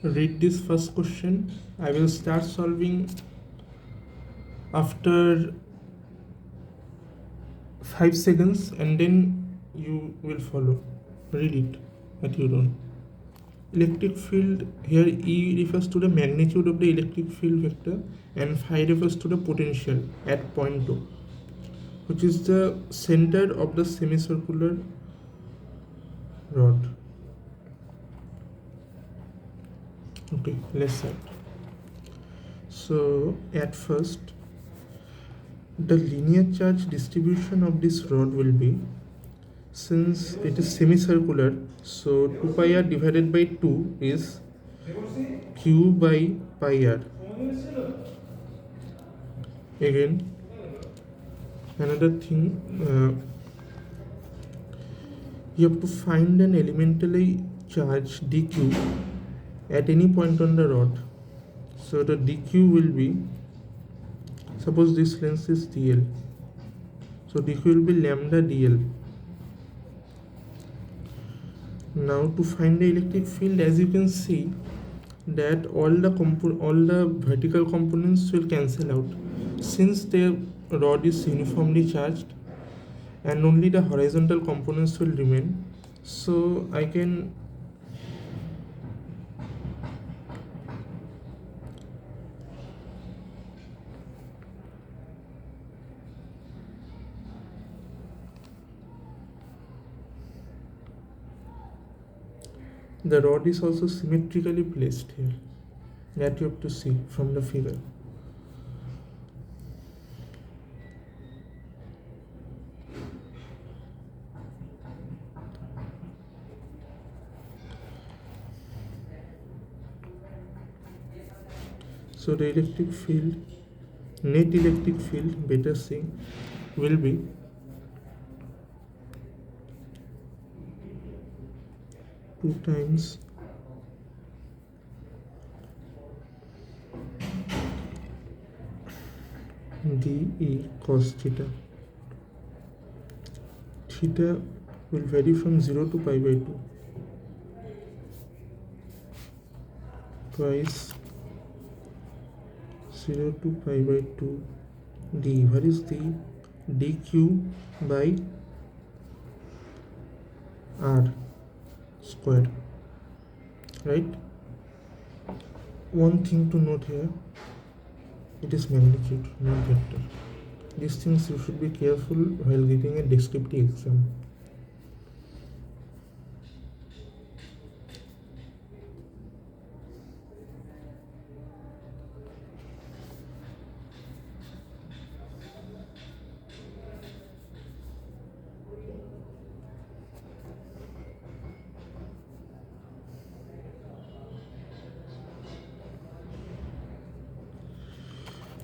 read this first question. I will start solving after 5 seconds and then you will follow. Read it at your own. Electric field, here E refers to the magnitude of the electric field vector and phi refers to the potential at point O, which is the center of the semicircular rod. Okay, let's start. So at first, the linear charge distribution of this rod will be, since it is semicircular, so 2 pi r divided by 2 is q by pi r. Again, another thing, you have to find an elementally charged dq at any point on the rod. So the dq will be, suppose this length is dl, so dq will be lambda dl. Now to find the electric field, as you can see that all the vertical components will cancel out since the rod is uniformly charged, and only the horizontal components will remain. So I can the rod is also symmetrically placed here, that you have to see from the figure. So the electric field, net electric field, better say, will be two times dE cos theta. Theta will vary from 0 to pi by 2. Twice 0 to pi by 2 d. What is the dq by r squared, right? One thing to note here, it is magnitude, not vector. These things you should be careful while giving a descriptive exam.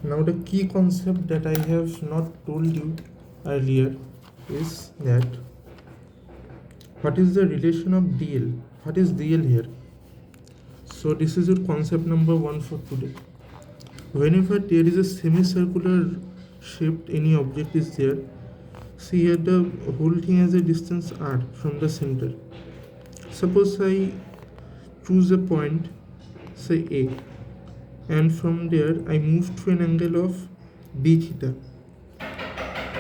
Now the key concept that I have not told you earlier is that what is the relation of dl? What is dl here? So this is your concept number 1 for today. Whenever there is a semicircular shaped any object is there, see here the whole thing has a distance r from the center. Suppose I choose a point, say A, and from there I move to an angle of d theta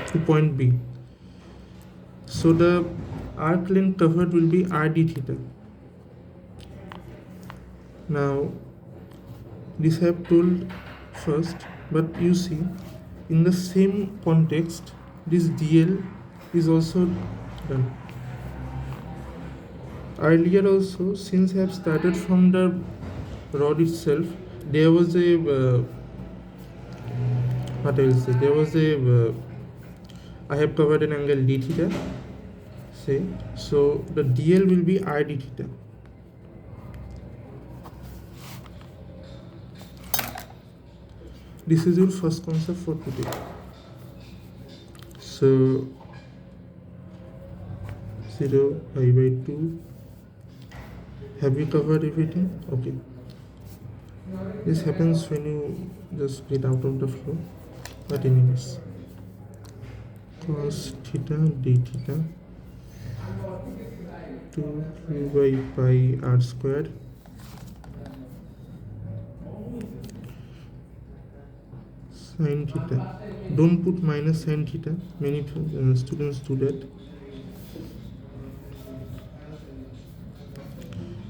to point B. So the arc length covered will be r d theta. Now this I have told first, but you see in the same context this dl is also done. Earlier also, since I have started from the rod itself, there was a what I will say, there was a I have covered an angle d theta, say, so the dl will be r d theta. This is your first concept for today. So 0 pi by 2. Have we covered everything? Okay. This happens when you just get out of the flow. But anyways, cos theta d theta 2 q by pi r squared Sine theta. Don't put minus sine theta. Many students do that.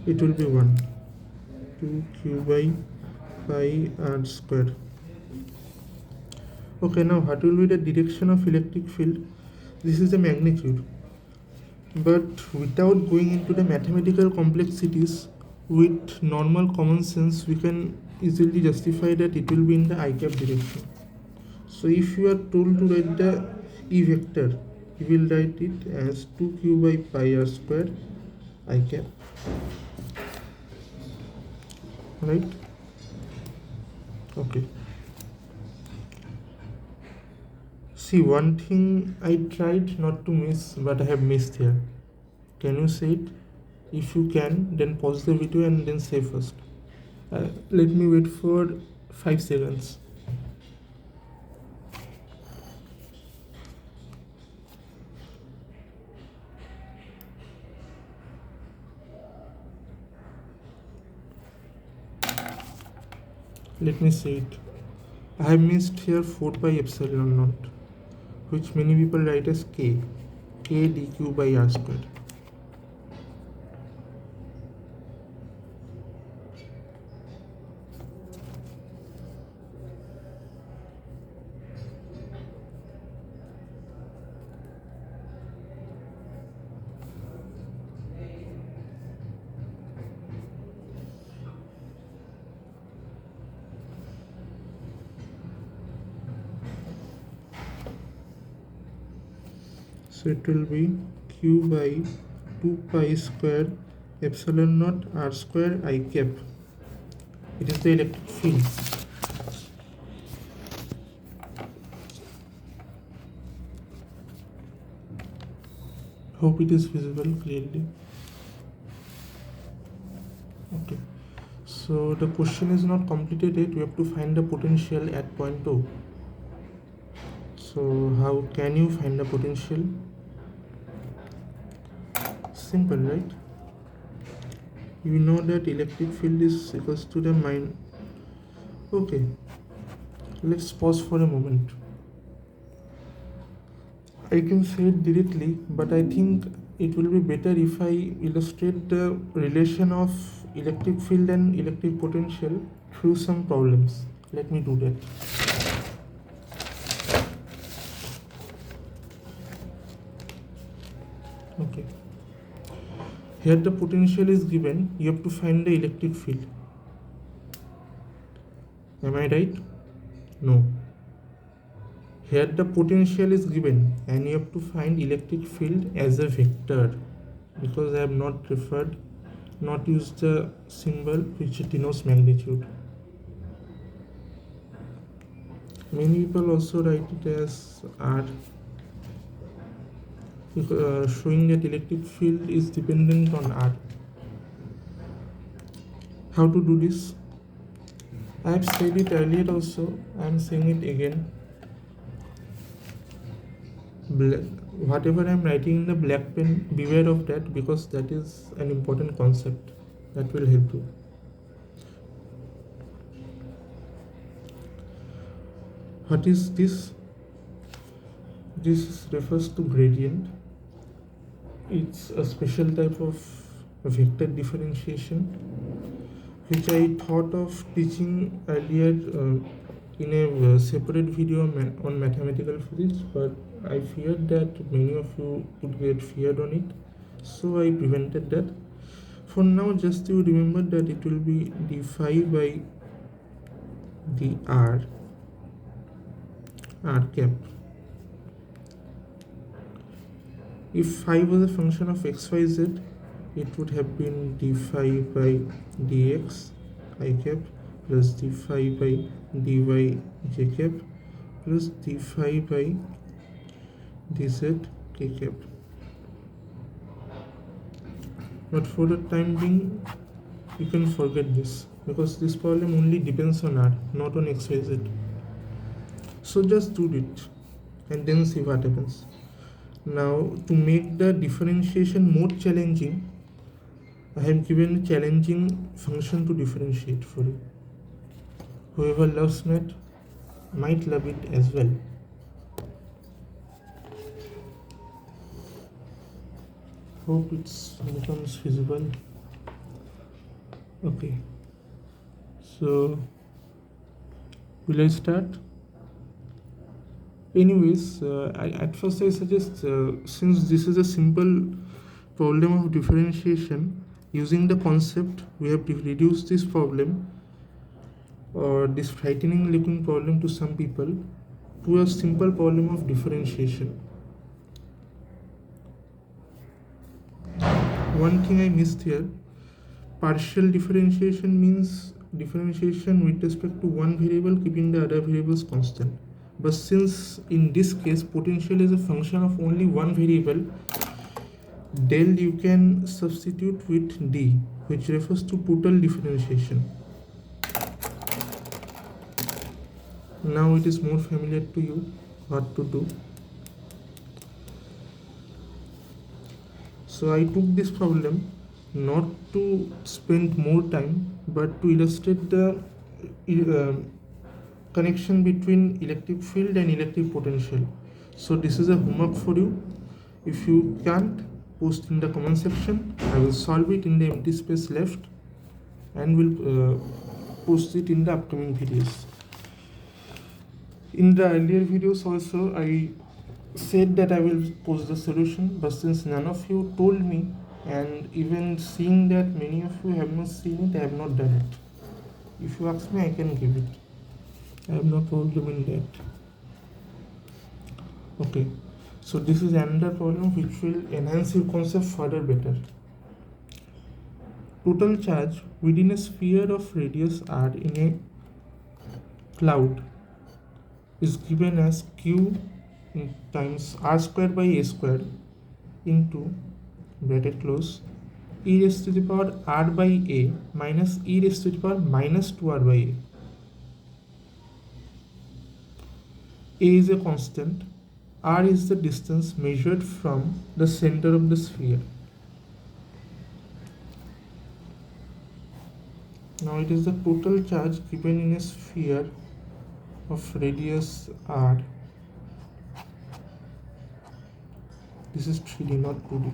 It will be 1. 2q by pi r square. Okay, now what will be the direction of electric field? This is the magnitude. But without going into the mathematical complexities, with normal common sense, we can easily justify that it will be in the I cap direction. So if you are told to write the E vector, you will write it as 2q by pi r square I cap. Right? Okay. See, one thing I tried not to miss, but I have missed here. Can you say it? If you can, then pause the video and then say first. Let me wait for 5 seconds. Let me say it. I have missed here 4 pi epsilon naught, which many people write as k dq by r square. So it will be q by 2 pi square epsilon naught r square I cap. It is the electric field. Hope it is visible clearly. Okay. So the question is not completed yet. We have to find the potential at point O. So how can you find the potential? Simple, right? You know that electric field is equals to the Okay, let's pause for a moment. I can say it directly, but I think it will be better if I illustrate the relation of electric field and electric potential through some problems. Let me do that. Okay. Here the potential is given, you have to find the electric field. Am I right? No. Here the potential is given and you have to find electric field as a vector, because I have not used the symbol which denotes magnitude. Many people also write it as R, showing that electric field is dependent on R. How to do this? I have said it earlier also, I am saying it again. Whatever I am writing in the black pen, beware of that, because that is an important concept that will help you. What is this? This refers to gradient. It's a special type of vector differentiation which I thought of teaching earlier in a separate video on mathematical physics, but I feared that many of you would get feared on it, so I prevented that. For now, just you remember that it will be d phi by d r cap. If phi was a function of xyz, it would have been d phi by dx I cap plus d phi by dy j cap plus d phi by dz k cap. But for the time being, you can forget this, because this problem only depends on r, not on xyz. So just do it and then see what happens. Now, to make the differentiation more challenging, I have given a challenging function to differentiate for you. Whoever loves math, might love it as well. Hope it becomes visible. Okay, so will I start? Anyways, at first I suggest, since this is a simple problem of differentiation, using the concept we have reduced this problem, or this frightening looking problem to some people, to a simple problem of differentiation. One thing I missed here: partial differentiation means differentiation with respect to one variable keeping the other variables constant. But since in this case potential is a function of only one variable, del you can substitute with d, which refers to total differentiation. Now it is more familiar to you what to do. So I took this problem not to spend more time, but to illustrate the connection between electric field and electric potential. So this is a homework for you. If you can't, post in the comment section. I will solve it in the empty space left, and will post it in the upcoming videos. In the earlier videos also I said that I will post the solution, but since none of you told me, and even seeing that many of you have not seen it, I have not done it. If you ask me, I can give it. I have no problem in that. Okay, so this is another problem which will enhance your concept further better. Total charge within a sphere of radius r in a cloud is given as q times r square by a square into bracket close e raised to the power r by a minus e raised to the power minus 2r by a. A is a constant, r is the distance measured from the center of the sphere. Now it is the total charge given in a sphere of radius r. This is 3D, not 2D.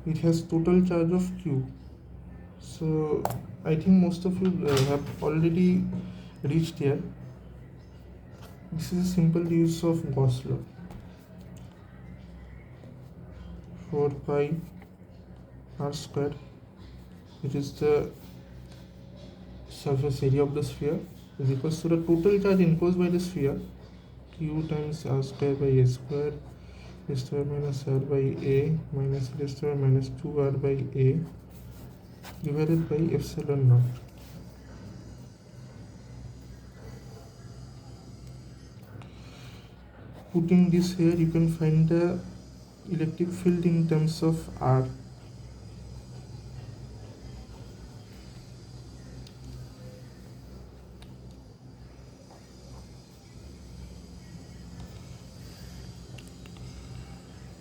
It has total charge of q. So I think most of you have already reached here. This is a simple use of Gauss law. 4 pi r square, which is the surface area of the sphere, is equals to the total charge enclosed by the sphere, q times r square by a square raised to minus r by a minus raised to minus 2r by a divided by epsilon naught. Putting this here, you can find the electric field in terms of r.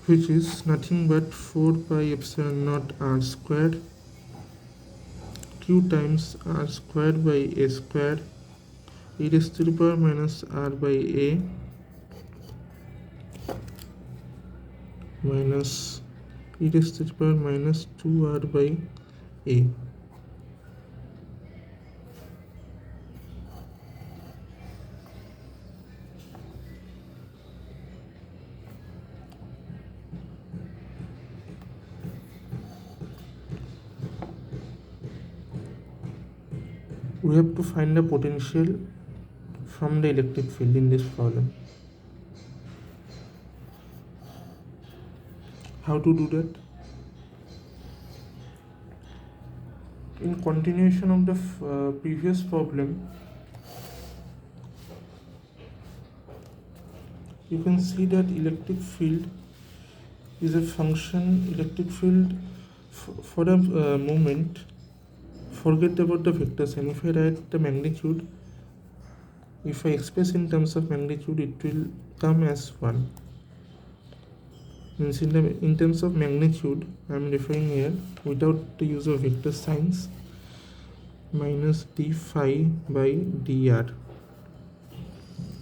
Which is nothing but 4 pi epsilon naught r squared q times r squared by a square e raised to the power minus r by a minus e raised to the power minus 2r by a. We have to find the potential from the electric field in this problem. How to do that? In continuation of the previous problem, you can see that electric field is a function. Electric field for a moment, forget about the vectors, and if I write the magnitude, if I express in terms of magnitude, it will come as 1. Means in terms of magnitude, I am referring here without the use of vector signs. minus d phi by dr.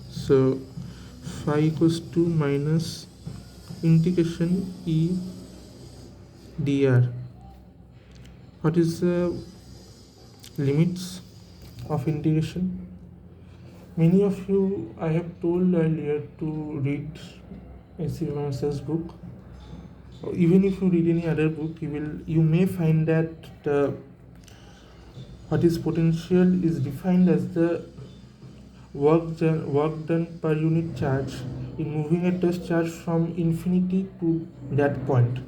So phi equals to minus integration e dr. What is the limits of integration? Many of you, I have told earlier to read A.C. Vivekananda's book. Even if you read any other book, you may find that what is potential is defined as the work done per unit charge in moving a test charge from infinity to that point.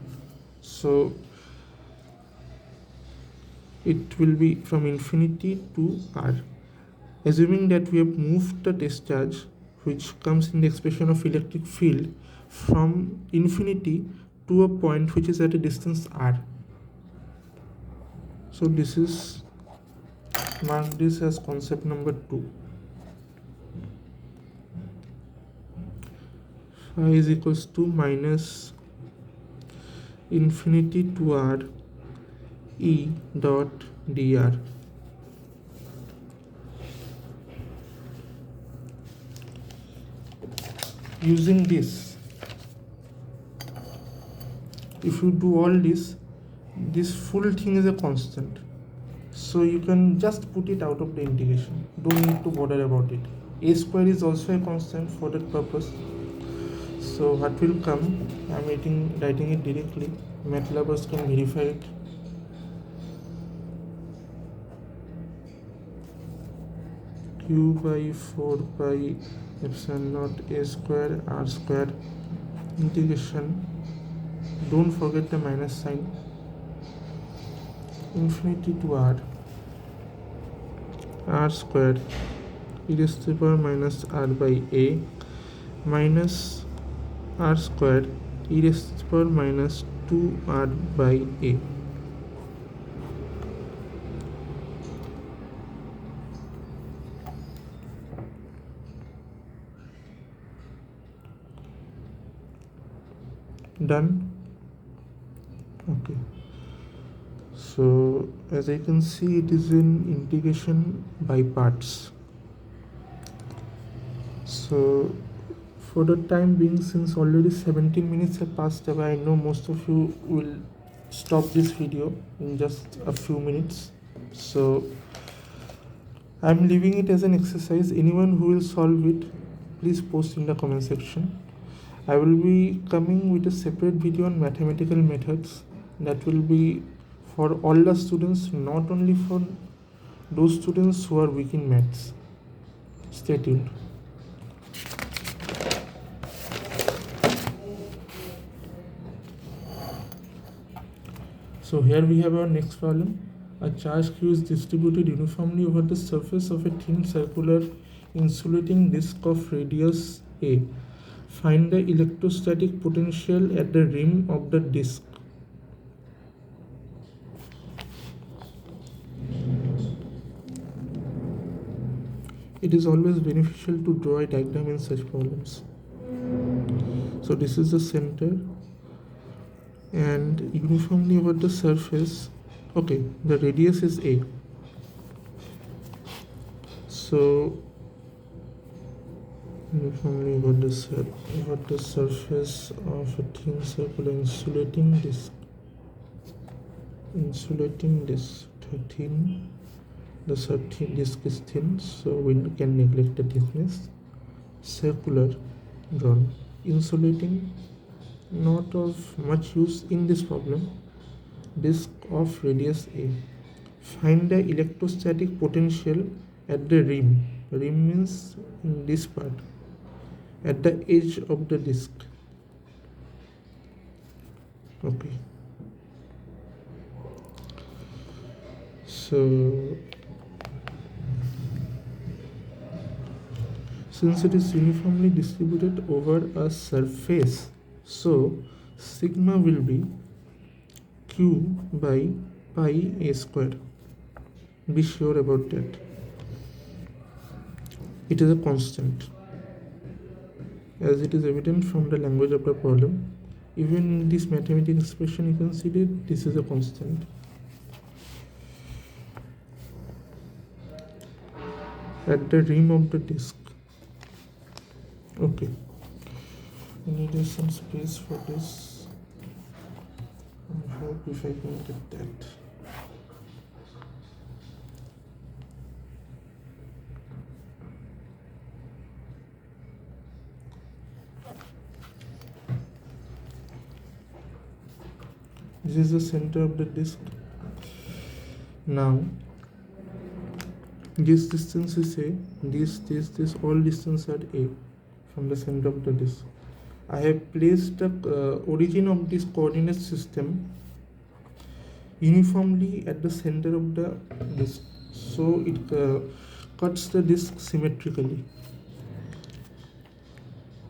So it will be from infinity to r. Assuming that we have moved the test charge, which comes in the expression of electric field, from infinity to a point which is at a distance r. So this is, mark this as concept number 2. Phi is equals to minus infinity to r e dot dr. Using this, if you do all this full thing is a constant, so you can just put it out of the integration, don't need to bother about it. A square is also a constant for that purpose. So what will come, I'm writing it directly, MATLABers can verify it. Q by 4 pi epsilon naught a square r square integration, don't forget the minus sign, infinity to r square e raised to the power minus r by a minus r square e raised to the power minus 2r by a. Done. Okay, so as I can see, it is in integration by parts. So for the time being, since already 17 minutes have passed away, I know most of you will stop this video in just a few minutes. So I'm leaving it as an exercise. Anyone who will solve it, please post in the comment section. I will be coming with a separate video on mathematical methods that will be for all the students, not only for those students who are weak in maths. Stay tuned. So here we have our next problem. A charge Q is distributed uniformly over the surface of a thin circular insulating disk of radius a. Find the electrostatic potential at the rim of the disk. It is always beneficial to draw a diagram in such problems. So this is the center and uniformly over the surface, okay, the radius is a. So uniformly over the surface of a thin circular insulating disk, thin, the disk is thin, so we can neglect the thickness. Circular drawn, insulating, not of much use in this problem. Disk of radius a. Find the electrostatic potential at the rim. Rim means in this part, at the edge of the disk. Okay, so since it is uniformly distributed over a surface, so sigma will be Q by pi a square. Be sure about that. It is a constant, as it is evident from the language of the problem. Even in this mathematical expression, you can see that this is a constant. at the rim of the disk. Okay, I needed some space for this. I hope if I can get that. This is the center of the disk. Now this distance is A, this all distance are A from the center of the disk. I have placed the origin of this coordinate system uniformly at the center of the disk, so it cuts the disk symmetrically.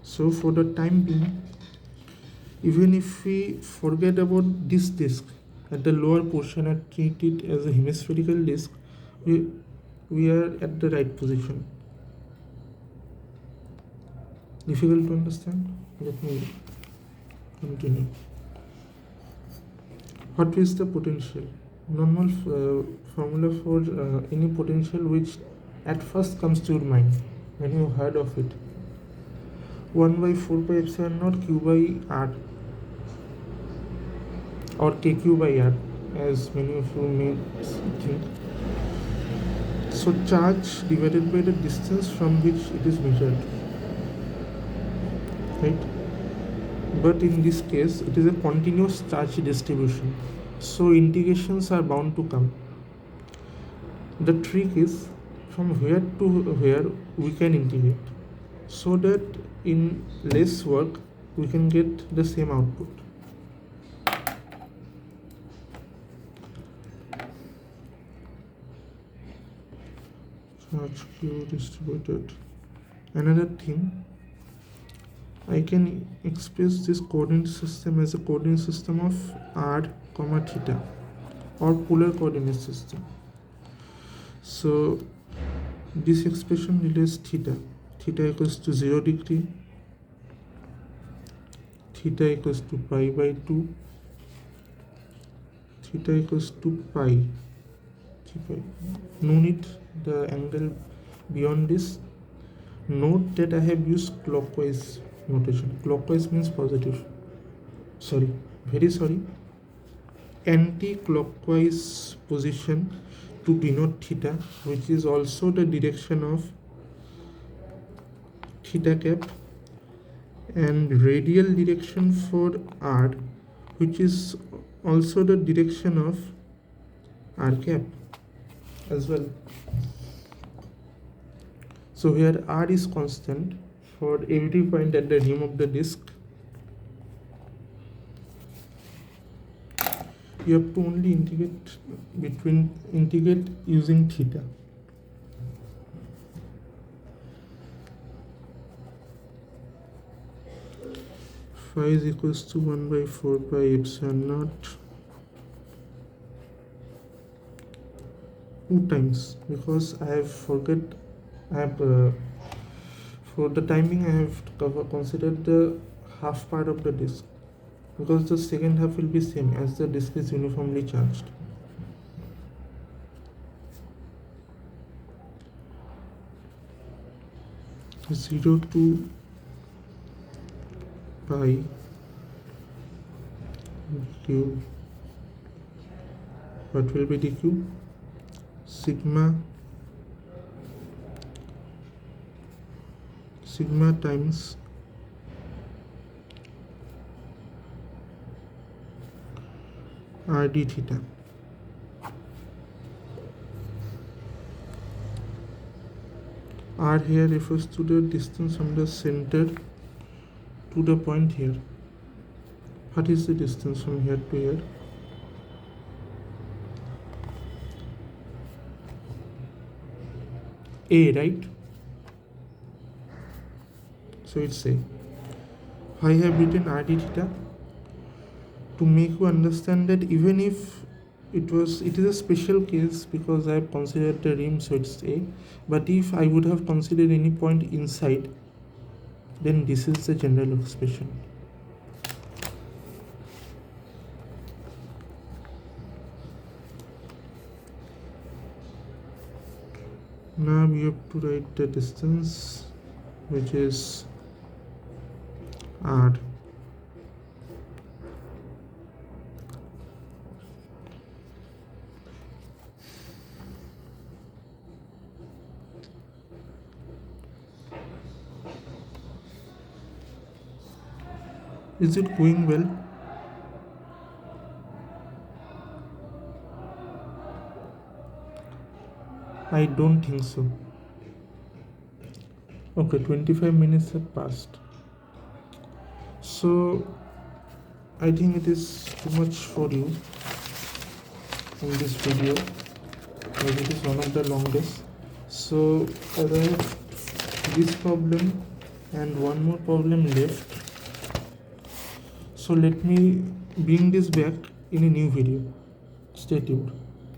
So for the time being, even if we forget about this disk at the lower portion and treat it as a hemispherical disk, we are at the right position. Difficult to understand? Let me continue. What is the potential? Normal formula for any potential which at first comes to your mind when you heard of it. 1 by 4 pi epsilon naught q by r, or kq by r, as many of you may think. So charge divided by the distance from which it is measured, right? But in this case it is a continuous charge distribution, so integrations are bound to come. The trick is from where to where we can integrate, so that in less work we can get the same output. Charge q distributed. Another thing, I can express this coordinate system as a coordinate system of r, theta, or polar coordinate system. So this expression relates theta equals to 0 degree, theta equals to pi by 2, theta equals to pi. No need the angle beyond this. Note that I have used clockwise notation. Clockwise means positive. Very sorry. Anti-clockwise position to denote theta, which is also the direction of theta cap, and radial direction for r, which is also the direction of r cap as well. So here r is constant for every point at the rim of the disk. You have to only integrate using theta. Phi is equals to 1 by 4 pi epsilon naught 2 times, because I have for the timing I have considered the half part of the disk, because the second half will be same as the disk is uniformly charged. Zero to pi q. What will be dq? Sigma times r d theta. R here refers to the distance from the center to the point here. What is the distance from here to here? A, right? So it's A. I have written r d theta to make you understand that even if it is a special case because I have considered the rim, so it's A. But if I would have considered any point inside, then this is the general expression. Now we have to write the distance, which is r. Is it going well? I don't think so. Okay, 25 minutes have passed. So I think it is too much for you in this video, as it is one of the longest. So I have this problem and one more problem left. So let me bring this back in a new video. Stay tuned.